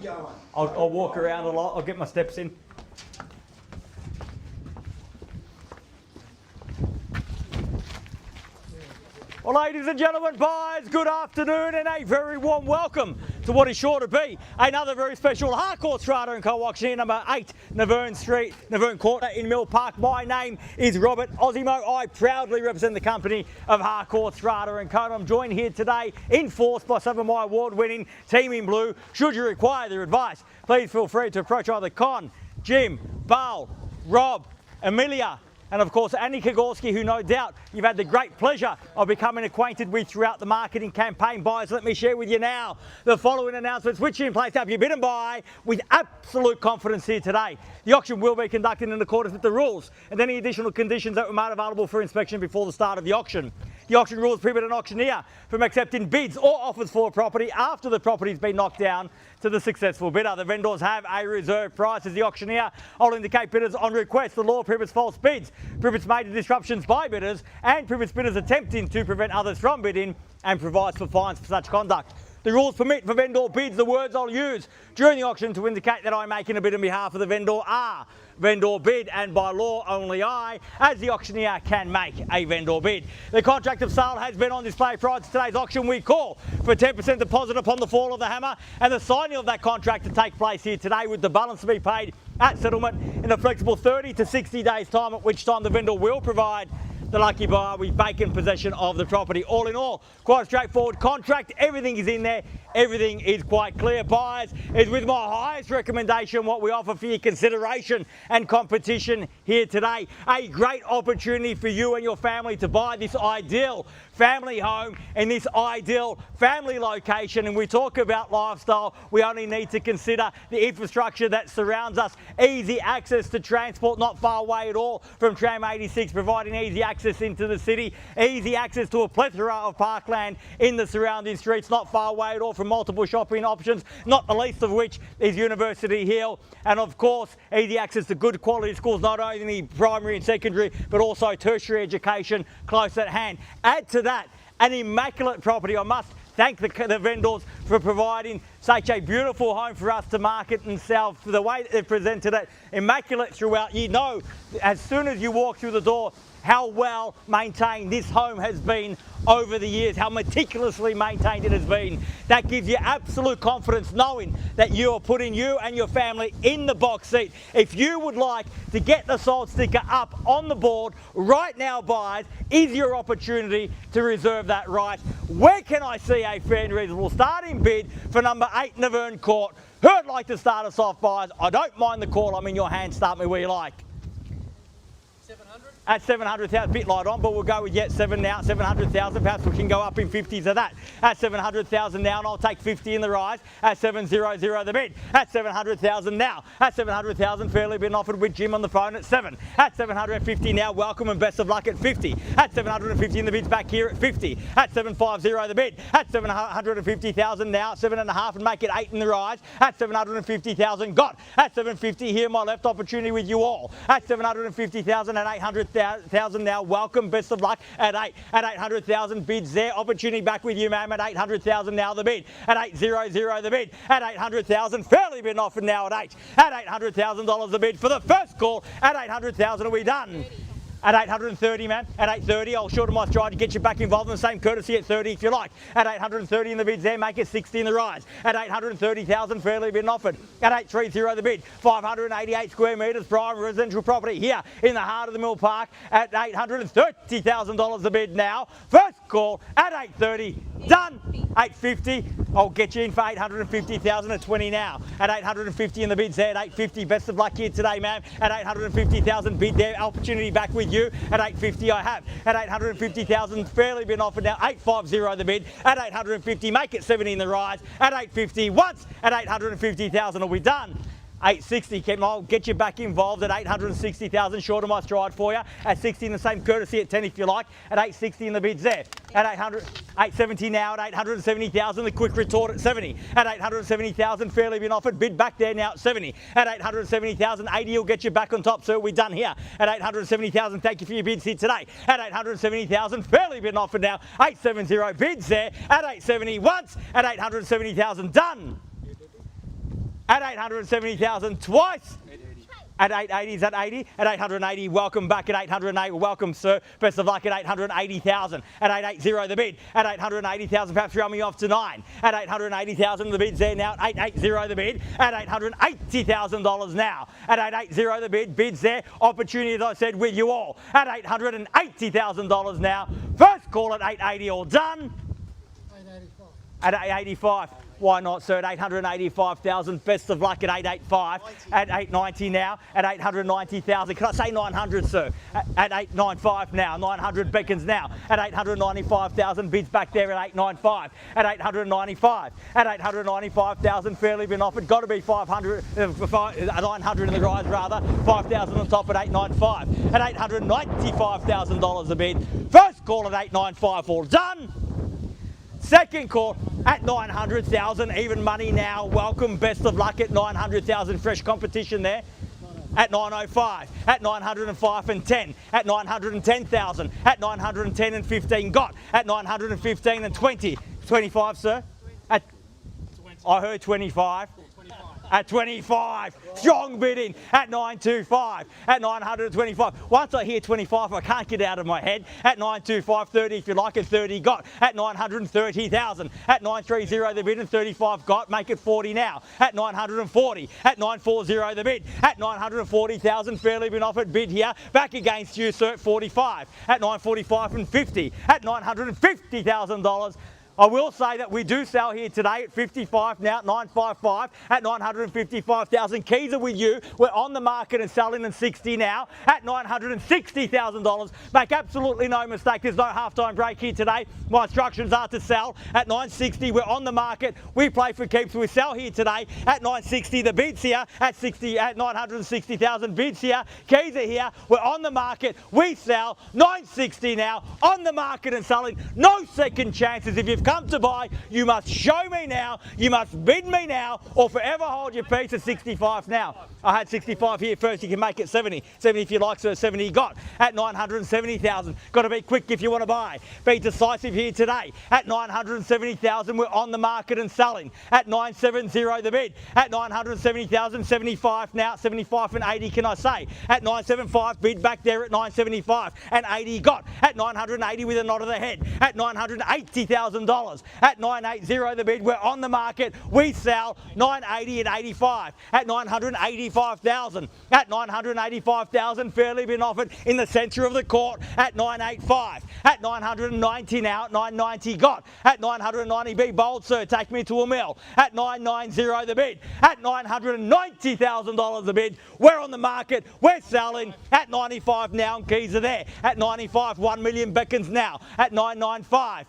going? I'll walk around a lot. I'll get my steps in. Well, ladies and gentlemen, buyers, good afternoon and a very warm welcome to what is sure to be another very special Harcourts Rata & Co Auctioneer number 8, Nevern Street, Nevern Court in Mill Park. My name is Robert Ozzimo. I proudly represent the company of Harcourts Rata & Co. I'm joined here today in force by some of my award-winning team in blue. Should you require their advice, please feel free to approach either Con, Jim, Bal, Rob, Amelia, and of course Annie Cagorski, who no doubt you've had the great pleasure of becoming acquainted with throughout the marketing campaign. Buyers, let me share with you now the following announcements which you in place to have you bid and buy with absolute confidence here today. The auction will be conducted in accordance with the rules and any additional conditions that were made available for inspection before the start of the auction. The auction rules prohibit an auctioneer from accepting bids or offers for a property after the property's been knocked down to the successful bidder. The vendors have a reserve price as the auctioneer. I'll indicate bidders on request. The law prohibits false bids, prohibits major disruptions by bidders, and prohibits bidders attempting to prevent others from bidding, and provides for fines for such conduct. The rules permit for vendor bids. The words I'll use during the auction to indicate that I'm making a bid on behalf of the vendor are vendor bid, and by law only I, as the auctioneer, can make a vendor bid. The contract of sale has been on display prior to today's auction. We call for 10% deposit upon the fall of the hammer and the signing of that contract to take place here today, with the balance to be paid at settlement in a flexible 30 to 60 days time, at which time the vendor will provide the lucky buyer with vacant possession of the property. All in all, quite a straightforward contract. Everything is in there. Everything is quite clear. Buyers, is with my highest recommendation what we offer for your consideration and competition here today. A great opportunity for you and your family to buy this ideal family home in this ideal family location. And we talk about lifestyle, we only need to consider the infrastructure that surrounds us. Easy access to transport, not far away at all from Tram 86, providing easy access into the city. Easy access to a plethora of parkland in the surrounding streets, not far away at all from multiple shopping options, not the least of which is University Hill. And of course, easy access to good quality schools, not only primary and secondary, but also tertiary education close at hand. Add to that an immaculate property. I must thank the vendors for providing such a beautiful home for us to market and sell. For the way that they've presented it, immaculate throughout. You know, as soon as you walk through the door, how well maintained this home has been over the years, how meticulously maintained it has been. That gives you absolute confidence knowing that you are putting you and your family in the box seat. If you would like to get the sold sticker up on the board right now, buyers, is your opportunity to reserve that right. Where can I see a fair and reasonable starting bid for number 8 Nevern Court? Who'd like to start us off, buyers? I don't mind the call. I'm in your hands. Start me where you like. At 700,000, bit light on, but we'll go with yet 7 now, 700,000. Perhaps we can go up in 50s of that. At 700,000 now, and I'll take 50 in the rise. At 700 the bid. At 700,000 now. At 700,000, fairly been offered with Jim on the phone at 7. At 750 now, welcome and best of luck at 50. At 750 in the bids back here at 50. At 750 the bid. At 750,000 now, 7.5 and make it 8 in the rise. At 750,000 got. At 750 here, my left opportunity with you all. At 750,000 and 800,000 now, welcome, best of luck at 8. At 800,000 bids there, opportunity back with you, ma'am, at 800,000 now the bid. At 800 the bid. At 800,000, fairly been offered now at 8. At $800,000 the bid for the first call. At 800,000 are we done? At 830, man. At 830, I'll shorten my stride to get you back involved in the same courtesy at 30 if you like. At 830 in the bids there, make it 60 in the rise. At 830,000, fairly been offered. At 830 the bid, 588 square metres, prime residential property here in the heart of the Mill Park. At $830,000 the bid now. First call at 830, done. 850, I'll get you in for 850,000 at 20 now. At 850 in the bids there, at 850, best of luck here today, ma'am. At 850,000 bid there, opportunity back with you. At 850 I have. At 850,000, fairly been offered now. 850 the bid. At 850, make it 70 in the rise. At 850 once. At 850,000 are we done? 860, I'll get you back involved at 860,000, short of my stride for you. At 60 in the same courtesy at 10 if you like. At 860 in the bids there. At 870 now, at 870,000, the quick retort at 70. At 870,000, fairly been offered, bid back there now at 70. At 870,000, 80 will get you back on top, so we're done here. At 870,000, thank you for your bids here today. At 870,000, fairly been offered now. 870 bids there. At 870 once. At 870,000, done. At 870,000 twice. At 880, is that 80? At 880, welcome back at 880. Welcome, sir. Best of luck at 880,000. At 880, the bid. At 880,000, perhaps round me off to 9. At 880,000, the bid's there now. At 880, the bid. At $880,000 now. At 880, the bid. Bid's there. Opportunity, as I said, with you all. At $880,000 now. First call at 880, all done. 885. At 885. Why not, sir? At 885,000. Best of luck at 885. At 890 now. At 890,000. Can I say 900, sir? At 895 now. 900 beckons now. At 895,000. Bids back there at 895. At 895. At 895,000. Fairly been offered. Got to be 500. 900 in the rise rather. 5,000 on top at 895. At $895,000 a bid. First call at 895. All done. Second call at 900,000, even money now. Welcome, best of luck at 900,000. Fresh competition there. At 905, at 905 and 10, at 910,000, at 910 and 15 got, at 915 and 20. 25, sir? At 20. I heard 25. 25. At 25, strong bidding at 925, at 925. Once I hear 25, I can't get out of my head. At 925, 30 if you like it, 30 got. At 930,000, at 930 the bid and 35 got. Make it 40 now. At 940, at 940 the bid. At 940,000, fairly been offered bid here. Back against you, sir, at 45. At 945 and 50. At $950,000. I will say that we do sell here today at 55 now, at 955, at 955,000. Keys are with you. We're on the market and selling at 60 now, at $960,000. Make absolutely no mistake, there's no halftime break here today. My instructions are to sell at 960. We're on the market. We play for keeps. We sell here today at 960. The bids here at 60, at 960,000. Bids here. Keys are here. We're on the market. We sell 960 now, on the market and selling. No second chances. If you've come to buy, you must show me now, you must bid me now, or forever hold your peace at 65 now. I had 65 here first, you can make it 70. 70 if you like, sir, 70 got. At 970,000. Got to be quick if you want to buy. Be decisive here today. At 970,000, we're on the market and selling. At 970 the bid. At 970,000, 75 now, 75 and 80 can I say. At 975, bid back there at 975 and 80 got. At 980 with a nod of the head. At $980,000. At 980 the bid, we're on the market. We sell 980 at 85. At 985,000. At 985,000, fairly been offered in the centre of the court. At 985. At 990 now. At 990 got. At 990, be bold, sir. Take me to a mill. At 990 the bid. At $990,000 the bid. We're on the market. We're selling at 95 now, and keys are there. At 95, 1 million beckons now. At 995.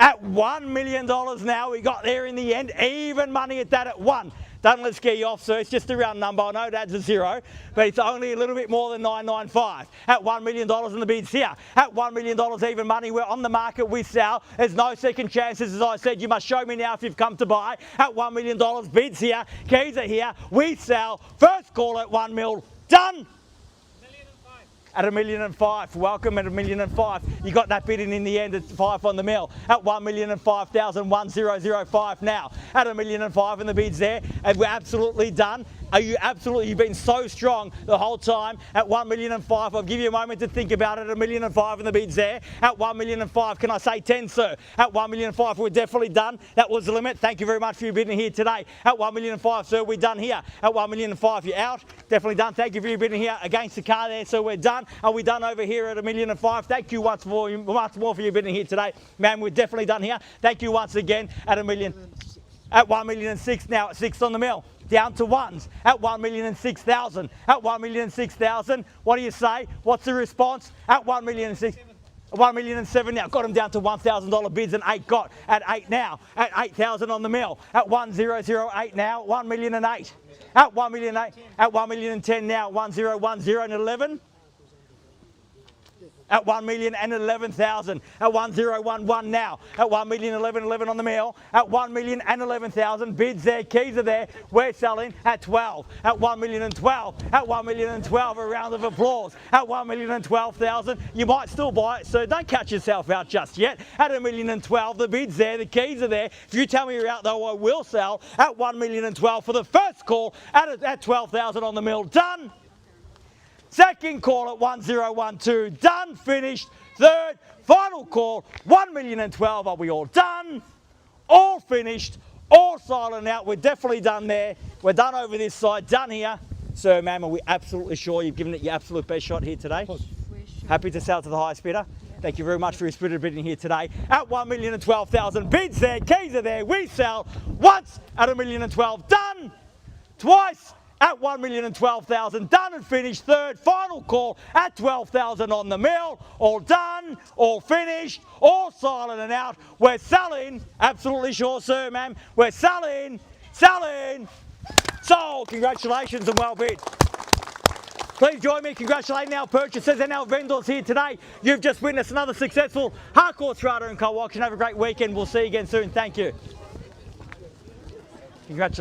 At $1 million now, we got there in the end. Even money at that at 1. Don't let it scare you off, sir. It's just a round number. I know it adds a 0, but it's only a little bit more than 995. At $1 million in the bids here. At $1 million even money, we're on the market. We sell. There's no second chances, as I said. You must show me now if you've come to buy. At $1 million, bids here. Keys are here. We sell. First call at 1 mil. Done. At $1.5 million, welcome at $1.5 million. You got that bidding in the end at 5 on the mill. At $1,005,000, 1005 now. At $1.5 million in the bids there, and we're absolutely done. Are you absolutely, you've been so strong the whole time. At $1.5 million, I'll give you a moment to think about it. At $1.5 million in the bids there. At $1.5 million, can I say 10, sir? At $1.5 million, we're definitely done. That was the limit. Thank you very much for your bidding here today. At $1.5 million, sir, we're done here. At $1.5 million, you're out. Definitely done. Thank you for your bidding here against the car there, so we're done. Are we done over here at $1.5 million? Thank you once more for your bidding here today. Man, we're definitely done here. Thank you once again at $1 million. At $1.6 million now, at 6 on the mill. Down to ones at $1,006,000. At $1,006,000, what do you say? What's the response? At $1,006,000. $1,007,000 now. Got them down to $1,000 bids and 8 got. At 8 now. At 8,000 on the mill. At 1,008 now. 1,008,000. At 1,008,000. At 1,010,000 now. 1,010 and 11. at 1,011,000 at 1011 now at 1,011,11 on the mill at 1,011,000 bids there, keys are there. We're selling at 12 at 1,012 at 1,012. A round of applause at 1,012,000. You might still buy it, so don't catch yourself out just yet. At 1,012, the bids there, the keys are there. If you tell me you're out though, I will sell at 1,012 for the first call at 12,000 on the mill. Done. Second call at 1012, done, finished. Third, final call, 1,012. Are we all done? All finished, all silent out. We're definitely done there. We're done over this side, done here. Sir, ma'am, are we absolutely sure you've given it your absolute best shot here today? Happy to sell to the highest bidder? Thank you very much for your spirited bidding here today. At 1,012,000, bids there, keys are there. We sell once at 1,012, done. Twice at 1,012,000, done and finished. Third, final call at 12,000 on the mill. All done, all finished, all silent and out. We're selling, absolutely sure, sir, ma'am. We're selling, sold. Congratulations and well bid. Please join me congratulating our purchasers and our vendors here today. You've just witnessed another successful Harcourts, Rata and Co auction. Have a great weekend. We'll see you again soon. Thank you. Congratulations.